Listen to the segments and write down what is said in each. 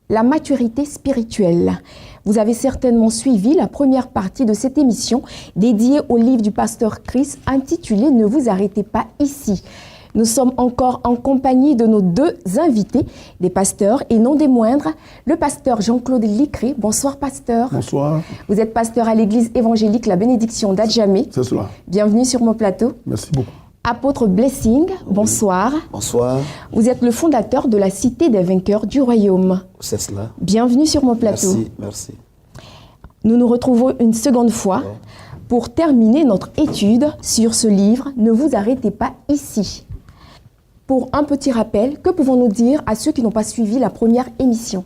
La maturité spirituelle. Vous avez certainement suivi la première partie de cette émission dédiée au livre du pasteur Chris intitulé « Ne vous arrêtez pas ici ». Nous sommes encore en compagnie de nos deux invités, des pasteurs et non des moindres, le pasteur Jean-Claude Licré. Bonsoir pasteur. Bonsoir. Vous êtes pasteur à l'église évangélique La Bénédiction d'Adjamé. C'est cela. Bienvenue sur mon plateau. Merci beaucoup. Apôtre Blessing, bonsoir. Bonsoir. Vous êtes le fondateur de la Cité des vainqueurs du royaume. C'est cela. Bienvenue sur mon plateau. Merci, merci. Nous nous retrouvons une seconde fois pour terminer notre étude sur ce livre « Ne vous arrêtez pas ici ». Pour un petit rappel, que pouvons-nous dire à ceux qui n'ont pas suivi la première émission?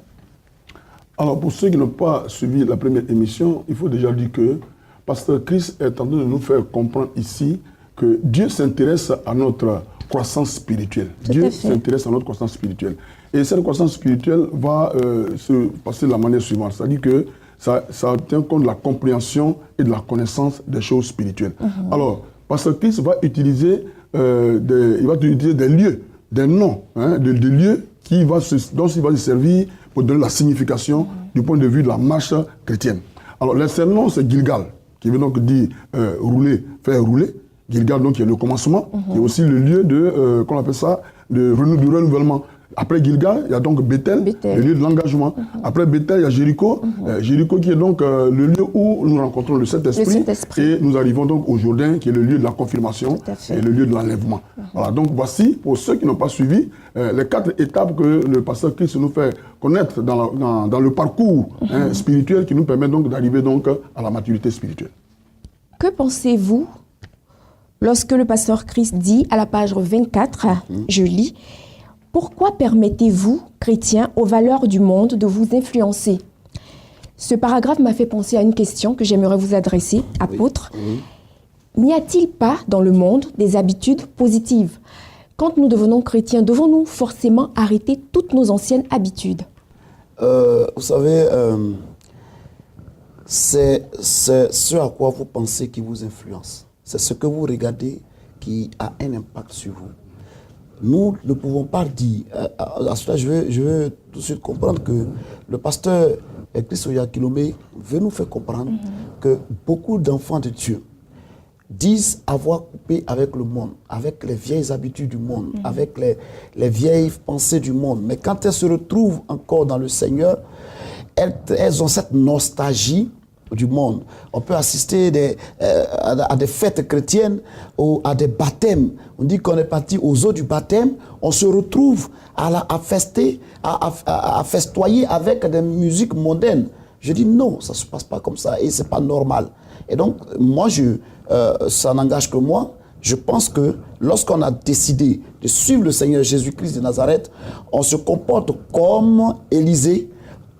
Alors, pour ceux qui n'ont pas suivi la première émission, il faut déjà dire que pasteur Chris est en train de nous faire comprendre ici que Dieu s'intéresse à notre croissance spirituelle. Dieu s'intéresse à notre croissance spirituelle. Et cette croissance spirituelle va se passer de la manière suivante. C'est-à-dire que ça tient compte de la compréhension et de la connaissance des choses spirituelles. Alors, pasteur Chris va utiliser, des lieux, des noms, des lieux dont il va se servir pour donner la signification du point de vue de la marche chrétienne. Alors, le seul nom, c'est Gilgal, qui veut donc dire rouler, faire rouler. Gilgal, donc, qui est le commencement, qui est aussi le lieu de, qu'on appelle ça, du renouvellement. Après Gilgal, il y a donc Bethel, le lieu de l'engagement. Après Bethel, il y a Jéricho. Jéricho qui est donc le lieu où nous rencontrons le Saint-Esprit. Et nous arrivons donc au Jourdain, qui est le lieu de la confirmation et le lieu de l'enlèvement. Voilà, donc voici, pour ceux qui n'ont pas suivi, les 4 étapes que le pasteur Christ nous fait connaître dans le parcours spirituel qui nous permet donc d'arriver donc à la maturité spirituelle. Que pensez-vous lorsque le pasteur Christ dit à la page 24, je lis, « Pourquoi permettez-vous, chrétiens, aux valeurs du monde de vous influencer ?» Ce paragraphe m'a fait penser à une question que j'aimerais vous adresser, apôtre. N'y a-t-il pas dans le monde des habitudes positives? Quand nous devenons chrétiens, devons-nous forcément arrêter toutes nos anciennes habitudes? Vous savez, c'est ce à quoi vous pensez qui vous influence. C'est ce que vous regardez qui a un impact sur vous. Nous ne pouvons pas dire, à cela je veux tout de suite comprendre que le pasteur Christ Oyakhilome veut nous faire comprendre que beaucoup d'enfants de Dieu disent avoir coupé avec le monde, avec les vieilles habitudes du monde, avec les vieilles pensées du monde. Mais quand elles se retrouvent encore dans le Seigneur, elles ont cette nostalgie du monde. On peut assister à des fêtes chrétiennes ou à des baptêmes. On dit qu'on est parti aux eaux du baptême, on se retrouve à festoyer avec des musiques mondaines. Je dis non, ça ne se passe pas comme ça et ce n'est pas normal. Et donc, moi, ça n'engage que moi. Je pense que lorsqu'on a décidé de suivre le Seigneur Jésus-Christ de Nazareth, on se comporte comme Élisée,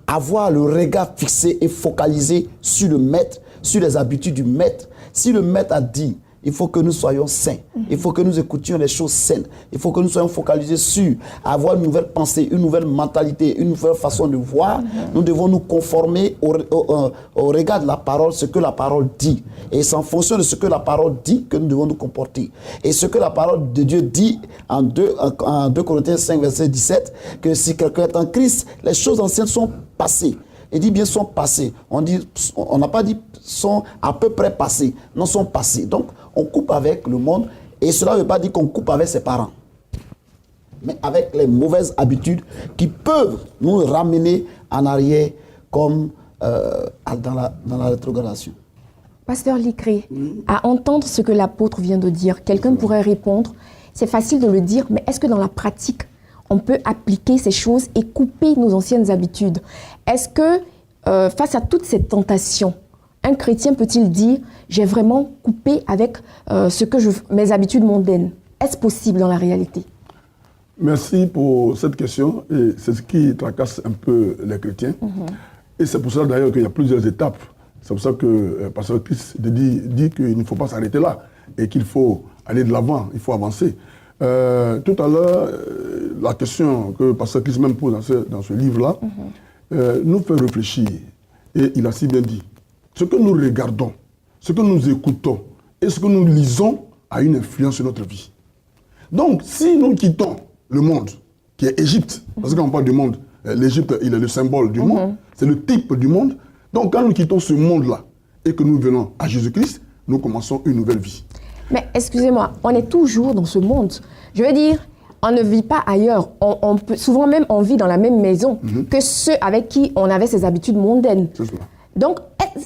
avoir le regard fixé et focalisé sur le maître, sur les habitudes du maître. Si le maître a dit, il faut que nous soyons saints, il faut que nous écoutions les choses saines, il faut que nous soyons focalisés sur avoir une nouvelle pensée, une nouvelle mentalité, une nouvelle façon de voir, nous devons nous conformer au regard de la parole, ce que la parole dit. Et c'est en fonction de ce que la parole dit que nous devons nous comporter. Et ce que la parole de Dieu dit en 2 Corinthiens 5, verset 17, que si quelqu'un est en Christ, les choses anciennes sont passées. Il dit bien sont passées. On n'a pas dit sont à peu près passées. Non, sont passées. Donc, on coupe avec le monde. Et cela ne veut pas dire qu'on coupe avec ses parents. Mais avec les mauvaises habitudes qui peuvent nous ramener en arrière comme dans la rétrogradation. Pasteur Licré, à entendre ce que l'apôtre vient de dire, quelqu'un pourrait répondre, c'est facile de le dire, mais est-ce que dans la pratique, on peut appliquer ces choses et couper nos anciennes habitudes? Est-ce que, face à toutes ces tentations, un chrétien peut-il dire « j'ai vraiment coupé avec mes habitudes mondaines » Est-ce possible dans la réalité? Merci pour cette question. Et c'est ce qui tracasse un peu les chrétiens. Et c'est pour ça d'ailleurs qu'il y a plusieurs étapes. C'est pour ça que pasteur Christ dit qu'il ne faut pas s'arrêter là et qu'il faut aller de l'avant, il faut avancer. Tout à l'heure, la question que Pasteur Chris même pose dans ce livre-là nous fait réfléchir. Et il a si bien dit, ce que nous regardons, ce que nous écoutons et ce que nous lisons a une influence sur notre vie. Donc, si nous quittons le monde, qui est Égypte, parce que quand on parle du monde, l'Égypte, il est le symbole du monde, c'est le type du monde. Donc, quand nous quittons ce monde-là et que nous venons à Jésus-Christ, nous commençons une nouvelle vie. Mais excusez-moi, on est toujours dans ce monde. Je veux dire, on ne vit pas ailleurs. Souvent même, on vit dans la même maison que ceux avec qui on avait ces habitudes mondaines. C'est cela. Donc,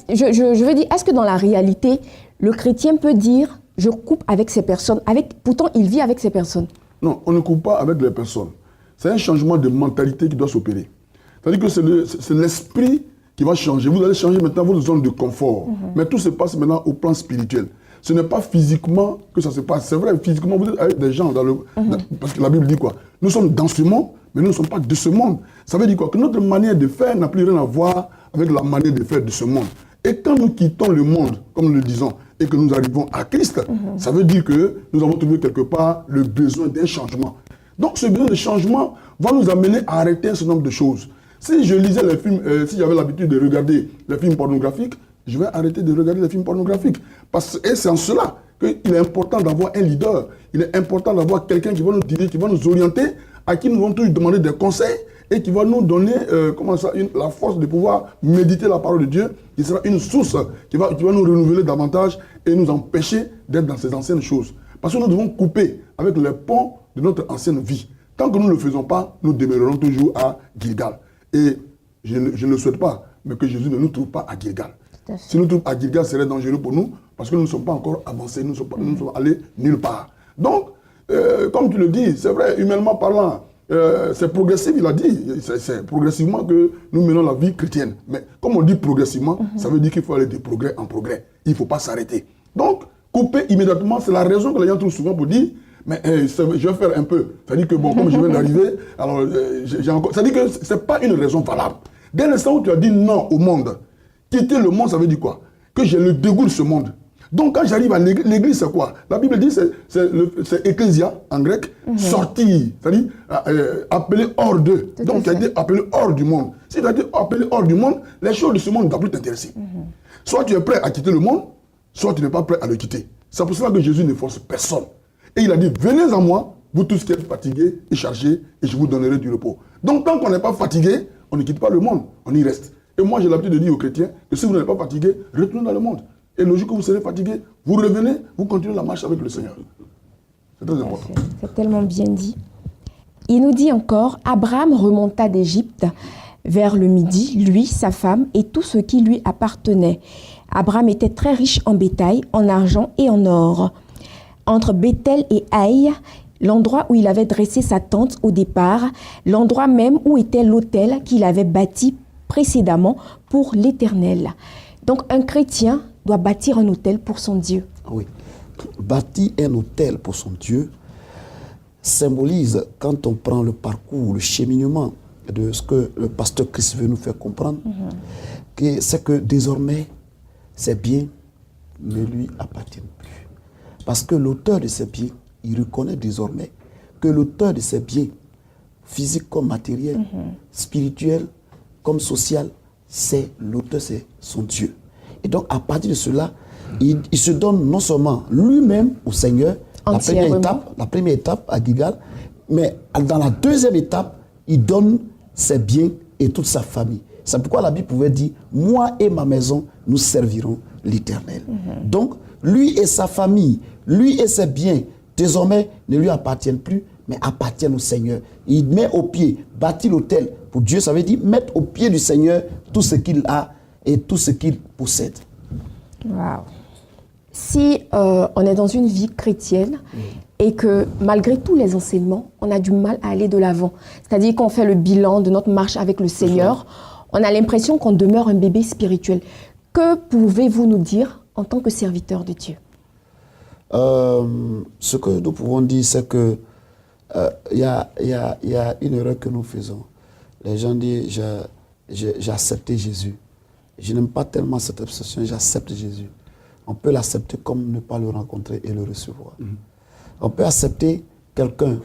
je veux dire, est-ce que dans la réalité, le chrétien peut dire, je coupe avec ces personnes, pourtant il vit avec ces personnes? Non, on ne coupe pas avec les personnes. C'est un changement de mentalité qui doit s'opérer. C'est-à-dire que c'est l'esprit qui va changer. Vous allez changer maintenant votre zone de confort. Mais tout se passe maintenant au plan spirituel. Ce n'est pas physiquement que ça se passe. C'est vrai, physiquement, vous êtes avec des gens parce que la Bible dit quoi? Nous sommes dans ce monde, mais nous ne sommes pas de ce monde. Ça veut dire quoi? Que notre manière de faire n'a plus rien à voir avec la manière de faire de ce monde. Et quand nous quittons le monde, comme nous le disons, et que nous arrivons à Christ, ça veut dire que nous avons trouvé quelque part le besoin d'un changement. Donc ce besoin de changement va nous amener à arrêter un certain nombre de choses. Si je lisais les films, si j'avais l'habitude de regarder les films pornographiques, je vais arrêter de regarder les films pornographiques. Et c'est en cela qu'il est important d'avoir un leader. Il est important d'avoir quelqu'un qui va nous diriger, qui va nous orienter, à qui nous allons toujours demander des conseils et qui va nous donner la force de pouvoir méditer la parole de Dieu, qui sera une source qui va nous renouveler davantage et nous empêcher d'être dans ces anciennes choses. Parce que nous devons couper avec les ponts de notre ancienne vie. Tant que nous ne le faisons pas, nous demeurerons toujours à Gilgal. Et je ne le souhaite pas, mais que Jésus ne nous trouve pas à Gilgal. Si nous trouvons à Gilgal, ce serait dangereux pour nous, parce que nous ne sommes pas encore avancés, nous ne sommes allés nulle part. Donc, comme tu le dis, c'est vrai, humainement parlant, c'est progressif, il a dit. C'est progressivement que nous menons la vie chrétienne. Mais comme on dit progressivement, ça veut dire qu'il faut aller de progrès en progrès. Il ne faut pas s'arrêter. Donc, couper immédiatement, c'est la raison que les gens trouvent souvent pour dire, mais je vais faire un peu. C'est-à-dire que, bon, comme je viens d'arriver, alors, c'est-à-dire que ce n'est pas une raison valable. Dès l'instant où tu as dit non au monde, quitter le monde, ça veut dire quoi? Que j'ai le dégoût de ce monde. Donc quand j'arrive à l'église, c'est quoi? La Bible dit, c'est ecclésia en grec, sortir, c'est-à-dire appeler hors d'eux. Donc tu as été appelé hors du monde. Si tu as été appelé hors du monde, les choses de ce monde ne doivent plus t'intéresser. Soit tu es prêt à quitter le monde, soit tu n'es pas prêt à le quitter. C'est pour cela que Jésus ne force personne. Et il a dit, venez à moi, vous tous qui êtes fatigués et chargés, et je vous donnerai du repos. Donc tant qu'on n'est pas fatigué, on ne quitte pas le monde, on y reste. Et moi j'ai l'habitude de dire aux chrétiens que si vous n'êtes pas fatigué, retournez dans le monde. Et le jour que vous serez fatigué, vous revenez, vous continuez la marche avec le Seigneur. C'est très important. C'est tellement bien dit. Il nous dit encore, Abraham remonta d'Égypte vers le midi, lui, sa femme et tout ce qui lui appartenait. Abraham était très riche en bétail, en argent et en or. Entre Bethel et Haï, l'endroit où il avait dressé sa tente au départ, l'endroit même où était l'autel qu'il avait bâti précédemment pour l'Éternel. Donc un chrétien doit bâtir un autel pour son Dieu. Oui. Bâtir un autel pour son Dieu symbolise, quand on prend le parcours, le cheminement de ce que le pasteur Christ veut nous faire comprendre, que c'est que désormais, ces biens ne lui appartiennent plus. Parce que l'auteur de ces biens, il reconnaît désormais que l'auteur de ces biens, physiques comme matériels, spirituels comme social, c'est l'auteur, c'est son Dieu. Et donc, à partir de cela, il se donne non seulement lui-même au Seigneur, la première étape à Gilgal, mais dans la deuxième étape, il donne ses biens et toute sa famille. C'est pourquoi la Bible pouvait dire, moi et ma maison, nous servirons l'Éternel. Donc, lui et sa famille, lui et ses biens, désormais, ne lui appartiennent plus, mais appartiennent au Seigneur. Il met au pied, bâtit l'autel pour Dieu, ça veut dire mettre au pied du Seigneur tout ce qu'il a et tout ce qu'il possède. Wow. Si on est dans une vie chrétienne et que malgré tous les enseignements, on a du mal à aller de l'avant, c'est-à-dire qu'on fait le bilan de notre marche avec le Seigneur, on a l'impression qu'on demeure un bébé spirituel. Que pouvez-vous nous dire en tant que serviteur de Dieu? Ce que nous pouvons dire, c'est que il y a une erreur que nous faisons. Les gens disent, j'ai accepté Jésus. Je n'aime pas tellement cette expression, j'accepte Jésus. On peut l'accepter comme ne pas le rencontrer et le recevoir. On peut accepter quelqu'un,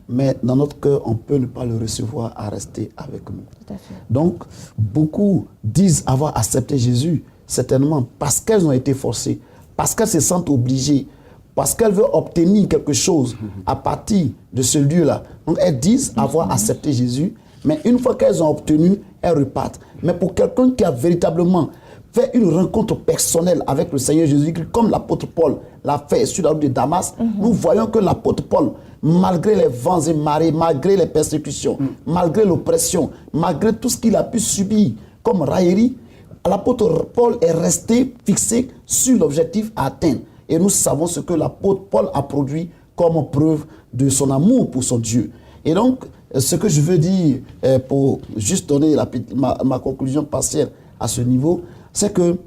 mais dans notre cœur, on peut ne pas le recevoir à rester avec nous. Tout à fait. Donc, beaucoup disent avoir accepté Jésus, certainement parce qu'elles ont été forcées, parce qu'elles se sentent obligées, parce qu'elles veulent obtenir quelque chose à partir de ce lieu-là. Donc, elles disent avoir accepté Jésus, mais une fois qu'elles ont obtenu, elles repartent. Mais pour quelqu'un qui a véritablement fait une rencontre personnelle avec le Seigneur Jésus, comme l'apôtre Paul l'a fait sur la route de Damas, nous voyons que l'apôtre Paul, malgré les vents et marées, malgré les persécutions, malgré l'oppression, malgré tout ce qu'il a pu subir comme raillerie, l'apôtre Paul est resté fixé sur l'objectif à atteindre. Et nous savons ce que l'apôtre Paul a produit comme preuve de son amour pour son Dieu. Et donc, ce que je veux dire, pour juste donner ma conclusion partielle à ce niveau, c'est que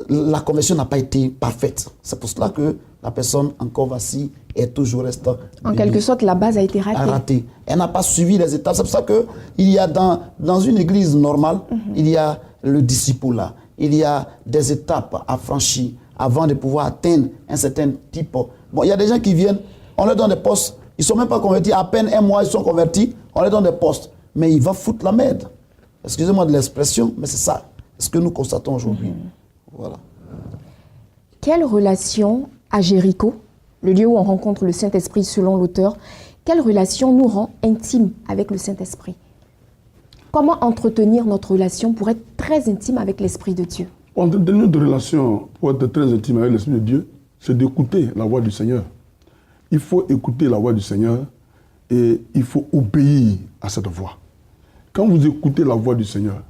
la conversion n'a pas été parfaite. C'est pour cela que la personne encore vacille et toujours reste... En quelque sorte, la base a été ratée. Elle n'a pas suivi les étapes. C'est pour ça qu'il y a dans une église normale, il y a le discipulat. Il y a des étapes à franchir avant de pouvoir atteindre un certain type. Bon, il y a des gens qui viennent, on leur donne des postes, ils ne sont même pas convertis, à peine un mois ils sont convertis, on leur donne des postes. Mais il va foutre la merde. Excusez-moi de l'expression, mais c'est ça. C'est ce que nous constatons aujourd'hui. Voilà. Quelle relation à Jéricho, le lieu où on rencontre le Saint-Esprit selon l'auteur, quelle relation nous rend intimes avec le Saint-Esprit? Comment entretenir notre relation pour être très intime avec l'Esprit de Dieu? Entretenir notre relation pour être très intime avec l'Esprit de Dieu, c'est d'écouter la voix du Seigneur. Il faut écouter la voix du Seigneur et il faut obéir à cette voix. Quand vous écoutez la voix du Seigneur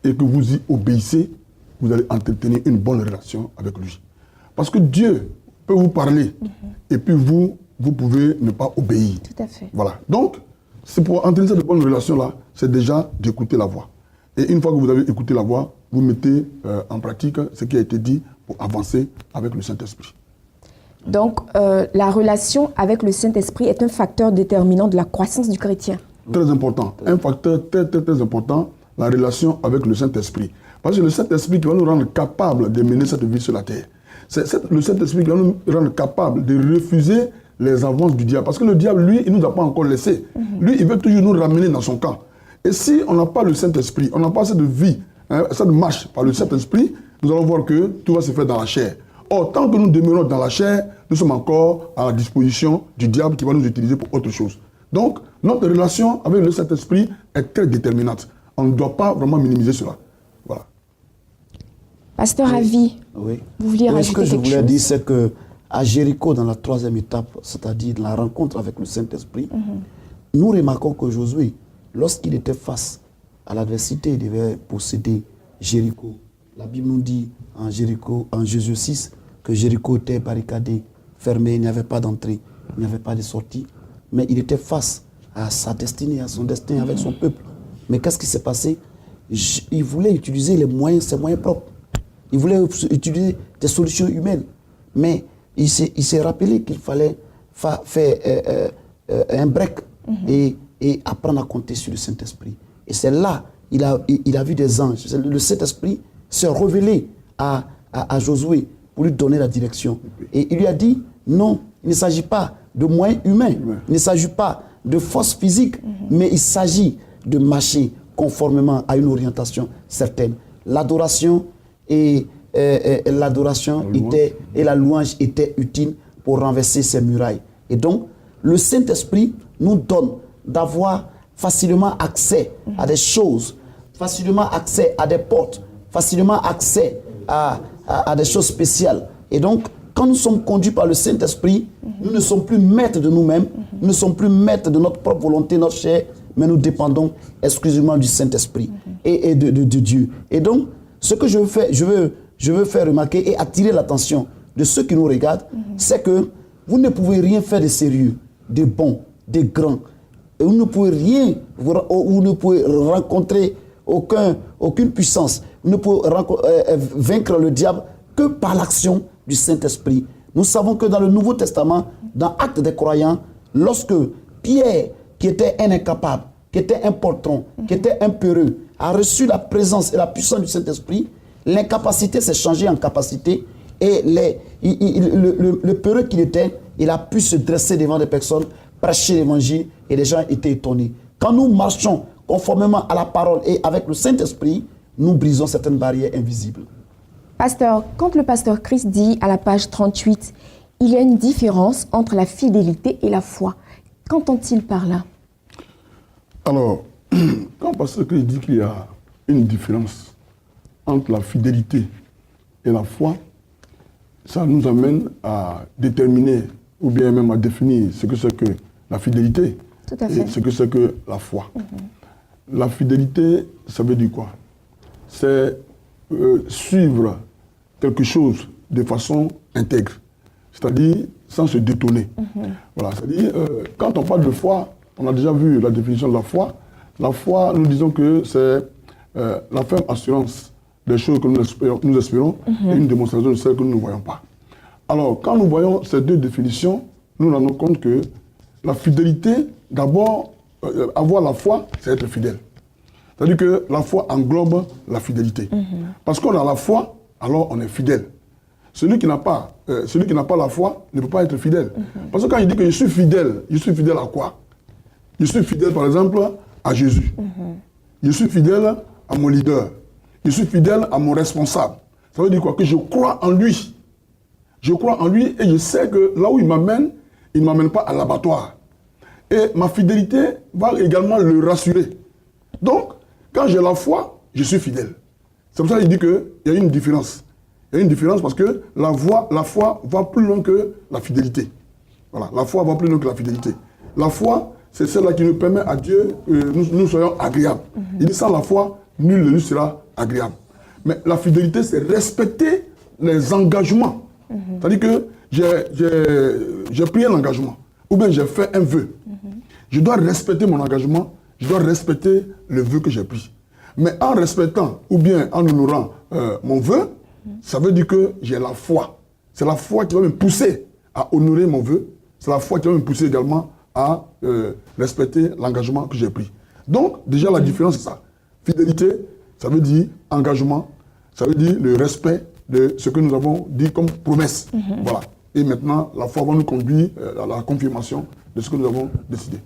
et que vous y obéissez, vous allez entretenir une bonne relation avec lui. Parce que Dieu peut vous parler et puis vous pouvez ne pas obéir. Tout à fait. Voilà. Donc, c'est pour entretenir cette bonne relation-là, c'est déjà d'écouter la voix. Et une fois que vous avez écouté la voix, vous mettez en pratique ce qui a été dit pour avancer avec le Saint-Esprit. Donc, la relation avec le Saint-Esprit est un facteur déterminant de la croissance du chrétien. Très important. Un facteur très, très, très important, la relation avec le Saint-Esprit. Parce que le Saint-Esprit qui va nous rendre capables de mener cette vie sur la terre. C'est le Saint-Esprit qui va nous rendre capables de refuser les avances du diable. Parce que le diable, lui, il ne nous a pas encore laissé. Lui, il veut toujours nous ramener dans son camp. Et si on n'a pas le Saint-Esprit, on n'a pas cette vie, cette marche par le Saint-Esprit, nous allons voir que tout va se faire dans la chair. Or, tant que nous demeurons dans la chair, nous sommes encore à la disposition du diable qui va nous utiliser pour autre chose. Donc, notre relation avec le Saint-Esprit est très déterminante. On ne doit pas vraiment minimiser cela. Voilà. Pasteur Ravi, oui. Vous vouliez rajouter quelque chose? Ce que je voulais dire, c'est qu'à Jéricho, dans la troisième étape, c'est-à-dire la rencontre avec le Saint-Esprit, nous remarquons que Josué, lorsqu'il était face à l'adversité, il devait posséder Jéricho. La Bible nous dit en Josué 6 que Jéricho était barricadé, fermé, il n'y avait pas d'entrée, il n'y avait pas de sortie. Mais il était face à sa destinée, à son destin avec son peuple. Mais qu'est-ce qui s'est passé? Il voulait utiliser ses moyens propres. Il voulait utiliser des solutions humaines. Mais il s'est rappelé qu'il fallait faire un break et apprendre à compter sur le Saint-Esprit. Et c'est là, il a vu des anges. Le Saint-Esprit s'est révélé à Josué pour lui donner la direction. Et il lui a dit, non, il ne s'agit pas de moyens humains, il ne s'agit pas de force physique, mais il s'agit de marcher conformément à une orientation certaine. L'adoration et la louange étaient utiles pour renverser ces murailles. Et donc, le Saint-Esprit nous donne d'avoir facilement accès à des choses, facilement accès à des portes, facilement accès à des choses spéciales. Et donc, quand nous sommes conduits par le Saint-Esprit, nous ne sommes plus maîtres de nous-mêmes, nous ne sommes plus maîtres de notre propre volonté, notre chair, mais nous dépendons exclusivement du Saint-Esprit et de Dieu. Et donc, ce que je veux faire remarquer et attirer l'attention de ceux qui nous regardent, c'est que vous ne pouvez rien faire de sérieux, de bon, de grand. Et vous ne pouvez rencontrer aucune puissance. Vous ne pouvez vaincre le diable que par l'action du Saint-Esprit. Nous savons que dans le Nouveau Testament, dans Actes des croyants, lorsque Pierre, qui était un incapable, qui était un poltron, qui était un peureux, a reçu la présence et la puissance du Saint-Esprit, l'incapacité s'est changée en capacité et le peureux qu'il était, il a pu se dresser devant des personnes prêché l'évangile et les gens étaient étonnés. Quand nous marchons conformément à la parole et avec le Saint-Esprit, nous brisons certaines barrières invisibles. Pasteur, quand le pasteur Chris dit à la page 38, il y a une différence entre la fidélité et la foi, qu'entend-il par là? Alors, quand le pasteur Chris dit qu'il y a une différence entre la fidélité et la foi, ça nous amène à déterminer ou bien même à définir ce que c'est que la fidélité et ce que c'est que la foi. La fidélité, ça veut dire quoi? C'est suivre quelque chose de façon intègre, c'est-à-dire sans se détourner. Voilà, c'est-à-dire, quand on parle de foi, on a déjà vu la définition de la foi. La foi, nous disons que c'est la ferme assurance des choses que nous espérons et une démonstration de celles que nous ne voyons pas. Alors, quand nous voyons ces deux définitions, nous nous rendons compte que la fidélité, d'abord, avoir la foi, c'est être fidèle. C'est-à-dire que la foi englobe la fidélité. Parce qu'on a la foi, alors on est fidèle. Celui qui n'a pas la foi ne peut pas être fidèle. Parce que quand il dit que je suis fidèle à quoi? Je suis fidèle, par exemple, à Jésus. Je suis fidèle à mon leader. Je suis fidèle à mon responsable. Ça veut dire quoi? Que je crois en lui. Je crois en lui et je sais que là où il ne m'amène pas à l'abattoir. Et ma fidélité va également le rassurer. Donc, quand j'ai la foi, je suis fidèle. C'est pour ça qu'il dit qu'il y a une différence. Il y a une différence parce que la foi va plus loin que la fidélité. Voilà, la foi va plus loin que la fidélité. La foi, c'est celle-là qui nous permet à Dieu que nous soyons agréables. Il dit sans la foi, nul ne lui sera agréable. Mais la fidélité, c'est respecter les engagements. C'est-à-dire que j'ai pris un engagement, ou bien j'ai fait un vœu. Je dois respecter mon engagement, je dois respecter le vœu que j'ai pris. Mais en respectant, ou bien en honorant mon vœu, ça veut dire que j'ai la foi. C'est la foi qui va me pousser à honorer mon vœu. C'est la foi qui va me pousser également à respecter l'engagement que j'ai pris. Donc, déjà, la différence, c'est ça. Fidélité, ça veut dire engagement, ça veut dire le respect de ce que nous avons dit comme promesse. Voilà. Et maintenant, la foi va nous conduire à la confirmation de ce que nous avons décidé.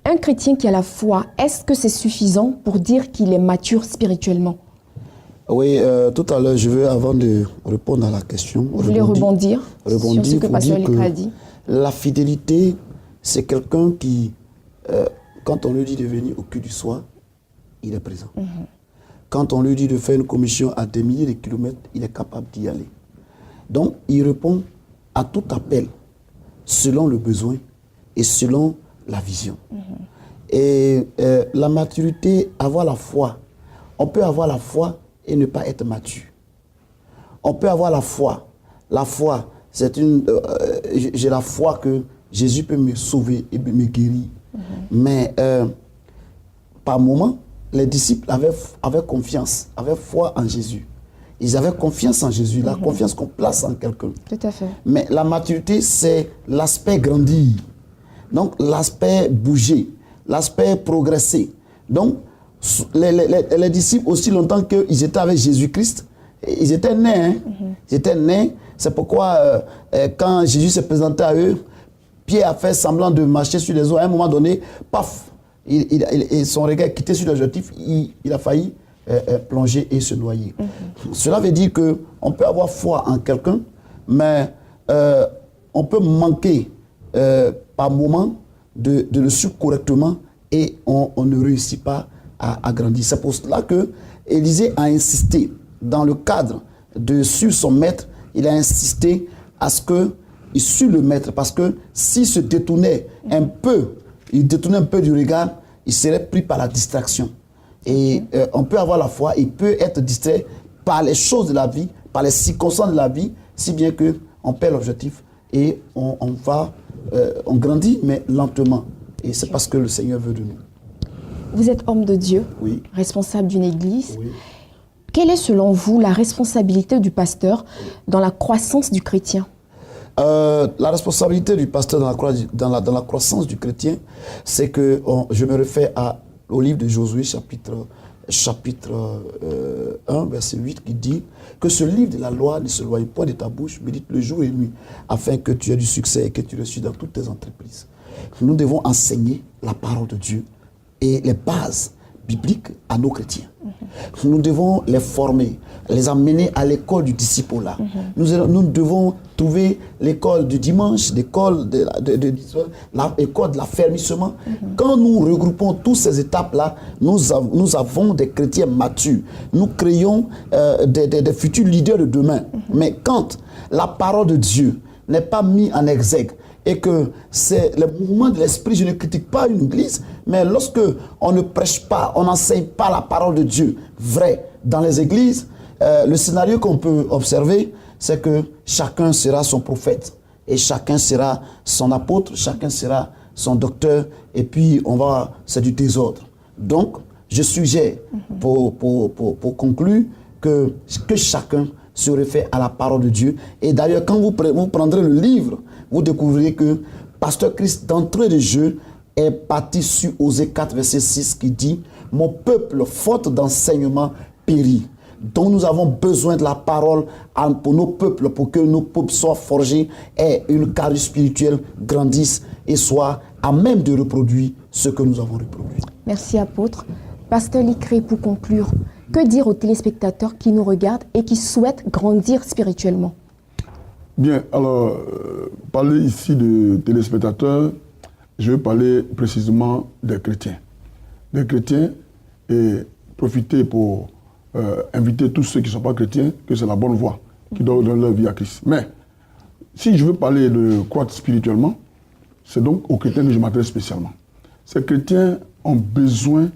Un chrétien qui a la foi, est-ce que c'est suffisant pour dire qu'il est mature spirituellement? Oui, tout à l'heure, je veux, avant de répondre à la question, vous voulez rebondir sur ce que Pasteur Léka a dit? La fidélité, c'est quelqu'un qui, quand on lui dit de venir au culte du soir, il est présent. Quand on lui dit de faire une commission à des milliers de kilomètres, il est capable d'y aller. Donc, il répond à tout appel selon le besoin et selon la vision. Et la maturité, avoir la foi. On peut avoir la foi et ne pas être mature. On peut avoir la foi. La foi, c'est une... j'ai la foi que Jésus peut me sauver et me guérir. Mais par moment, les disciples avaient confiance, avaient foi en Jésus. Ils avaient confiance en Jésus, la confiance qu'on place en quelqu'un. Tout à fait. Mais la maturité, c'est l'aspect grandir. Donc, l'aspect bouger, l'aspect progresser. Donc, les disciples, aussi longtemps qu'ils étaient avec Jésus-Christ, ils étaient nés. Ils étaient nés. C'est pourquoi, quand Jésus s'est présenté à eux, Pierre a fait semblant de marcher sur les eaux. À un moment donné, paf, son regard quitté sur l'objectif, il a failli plonger et se noyer. Cela veut dire qu'on peut avoir foi en quelqu'un, mais on peut manquer par moment de le suivre correctement et on ne réussit pas à grandir. C'est pour cela que Élisée a insisté dans le cadre de suivre son maître. Il a insisté à ce qu'il suive le maître, parce que s'il se détournait un peu, il détournait un peu du regard, il serait pris par la distraction. Et on peut avoir la foi, il peut être distrait par les choses de la vie, par les circonstances de la vie, si bien qu'on perd l'objectif et on grandit, mais lentement. Et c'est parce que le Seigneur veut de nous. Vous êtes homme de Dieu, oui, responsable d'une église. Oui. Quelle est selon vous la responsabilité du pasteur dans la croissance du chrétien? La responsabilité du pasteur dans la croissance du chrétien, c'est que je me réfère au livre de Josué, chapitre 1, verset 8, qui dit que ce livre de la loi ne se loie point de ta bouche, médite le jour et la nuit, afin que tu aies du succès et que tu réussisses dans toutes tes entreprises. Nous devons enseigner la parole de Dieu et les bases bibliques à nos chrétiens. Nous devons les former, les amener à l'école du disciple-là. Nous devons trouver l'école du dimanche, l'école de l'affermissement. Quand nous regroupons toutes ces étapes-là, nous avons des chrétiens matures. Nous créons des futurs leaders de demain. Mais quand la parole de Dieu n'est pas mise en exergue, et que c'est le mouvement de l'esprit, je ne critique pas une église, mais lorsque on ne prêche pas, on n'enseigne pas la parole de Dieu vraie dans les églises, le scénario qu'on peut observer, c'est que chacun sera son prophète, et chacun sera son apôtre, chacun sera son docteur, et puis c'est du désordre. Donc, je suggère, pour conclure, que chacun se réfère à la parole de Dieu. Et d'ailleurs, quand vous prendrez le livre, vous découvrirez que Pasteur Chris, d'entrée de jeu, est parti sur Osée 4, verset 6, qui dit « Mon peuple, faute d'enseignement, périt. » Donc nous avons besoin de la parole pour nos peuples, pour que nos peuples soient forgés et une carrure spirituelle grandisse et soit à même de reproduire ce que nous avons reproduit. Merci, apôtre. Pasteur Licré, pour conclure, que dire aux téléspectateurs qui nous regardent et qui souhaitent grandir spirituellement? Bien, alors, parler ici de téléspectateurs, je vais parler précisément des chrétiens. Des chrétiens et profiter pour inviter tous ceux qui ne sont pas chrétiens que c'est la bonne voie, qui doivent donner leur vie à Christ. Mais, si je veux parler de croître spirituellement, c'est donc aux chrétiens que je m'adresse spécialement. Ces chrétiens ont besoin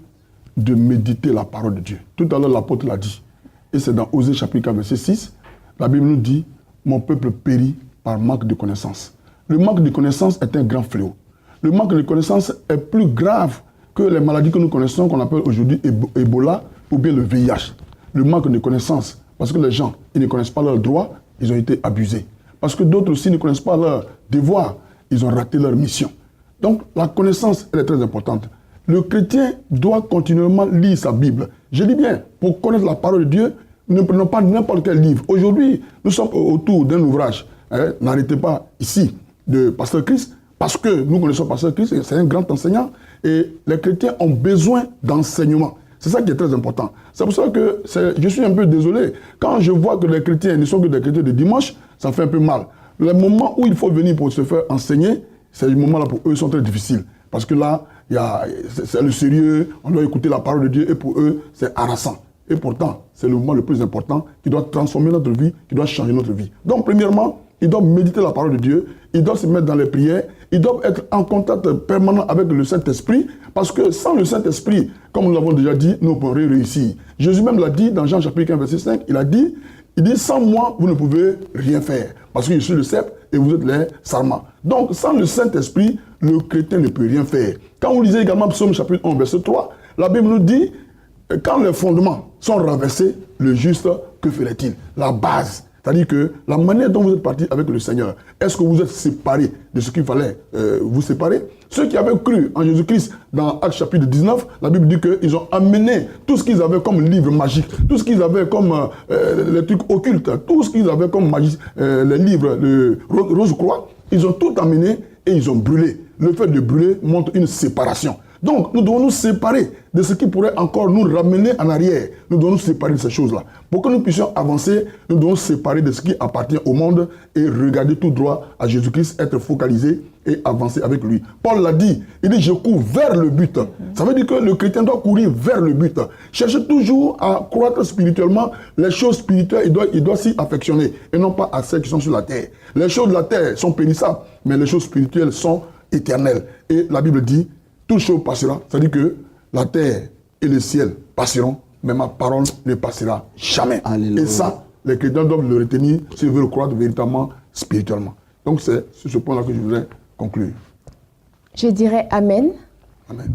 de méditer la parole de Dieu. Tout à l'heure, l'apôtre l'a dit. Et c'est dans Osée chapitre 4, verset 6, la Bible nous dit « Mon peuple périt par manque de connaissance ». Le manque de connaissance est un grand fléau. Le manque de connaissance est plus grave que les maladies que nous connaissons, qu'on appelle aujourd'hui Ebola ou bien le VIH. Le manque de connaissance, parce que les gens, ils ne connaissent pas leurs droits, ils ont été abusés. Parce que d'autres aussi ne connaissent pas leurs devoirs, ils ont raté leur mission. Donc la connaissance, elle est très importante. Le chrétien doit continuellement lire sa Bible. Je dis bien, pour connaître la parole de Dieu, ne prenons pas n'importe quel livre. Aujourd'hui, nous sommes autour d'un ouvrage. N'arrêtez pas ici de Pasteur Chris, parce que nous connaissons Pasteur Chris, c'est un grand enseignant, et les chrétiens ont besoin d'enseignement. C'est ça qui est très important. C'est pour ça que je suis un peu désolé. Quand je vois que les chrétiens ne sont que des chrétiens de dimanche, ça fait un peu mal. Le moment où il faut venir pour se faire enseigner, ces moments-là pour eux sont très difficiles. Parce que là, c'est le sérieux, on doit écouter la parole de Dieu, et pour eux, c'est harassant. Et pourtant, c'est le moment le plus important qui doit transformer notre vie, qui doit changer notre vie. Donc, premièrement, ils doivent méditer la parole de Dieu, ils doivent se mettre dans les prières, ils doivent être en contact permanent avec le Saint-Esprit, parce que sans le Saint-Esprit, comme nous l'avons déjà dit, nous ne pourrons rien réussir. Jésus même l'a dit dans Jean chapitre 15, verset 5, il dit, sans moi, vous ne pouvez rien faire, parce que je suis le cep et vous êtes les sarments. Donc, sans le Saint-Esprit, le chrétien ne peut rien faire. Quand vous lisez également Psaume chapitre 1, verset 3, la Bible nous dit, quand les fondements sont renversés, le juste, que ferait-il? La base. C'est-à-dire que la manière dont vous êtes parti avec le Seigneur, est-ce que vous êtes séparés de ce qu'il fallait vous séparer? Ceux qui avaient cru en Jésus-Christ dans Actes chapitre 19, la Bible dit qu'ils ont amené tout ce qu'ils avaient comme livre magique, tout ce qu'ils avaient comme les trucs occultes, tout ce qu'ils avaient comme magie, les livres, le Rose-Croix, ils ont tout amené et ils ont brûlé. Le fait de brûler montre une séparation. Donc, nous devons nous séparer de ce qui pourrait encore nous ramener en arrière. Nous devons nous séparer de ces choses-là. Pour que nous puissions avancer, nous devons nous séparer de ce qui appartient au monde et regarder tout droit à Jésus-Christ, être focalisé et avancer avec lui. Paul l'a dit, il dit « je cours vers le but ». Ça veut dire que le chrétien doit courir vers le but. Chercher toujours à croître spirituellement. Les choses spirituelles, il doit s'y affectionner et non pas à celles qui sont sur la terre. Les choses de la terre sont périssables, mais les choses spirituelles sont éternelles. Et la Bible dit toute chose passera, c'est-à-dire que la terre et le ciel passeront, mais ma parole ne passera jamais. Alléluia. Et ça, les chrétiens doivent le retenir s'ils veulent croître véritablement spirituellement. Donc c'est sur ce point-là que je voudrais conclure. Je dirais Amen. Amen.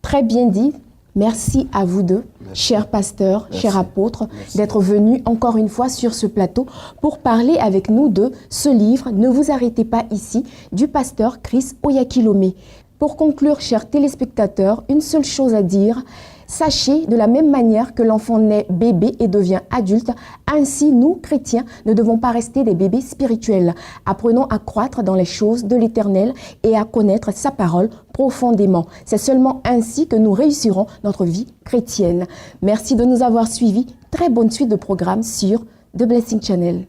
Très bien dit. Merci à vous deux, chers pasteurs, chers apôtres, d'être venus encore une fois sur ce plateau pour parler avec nous de ce livre « Ne vous arrêtez pas ici » du pasteur Chris Oyakhilome. Pour conclure, chers téléspectateurs, une seule chose à dire. Sachez, de la même manière que l'enfant naît bébé et devient adulte, ainsi nous, chrétiens, ne devons pas rester des bébés spirituels. Apprenons à croître dans les choses de l'Éternel et à connaître sa parole profondément. C'est seulement ainsi que nous réussirons notre vie chrétienne. Merci de nous avoir suivis. Très bonne suite de programme sur The Blessing Channel.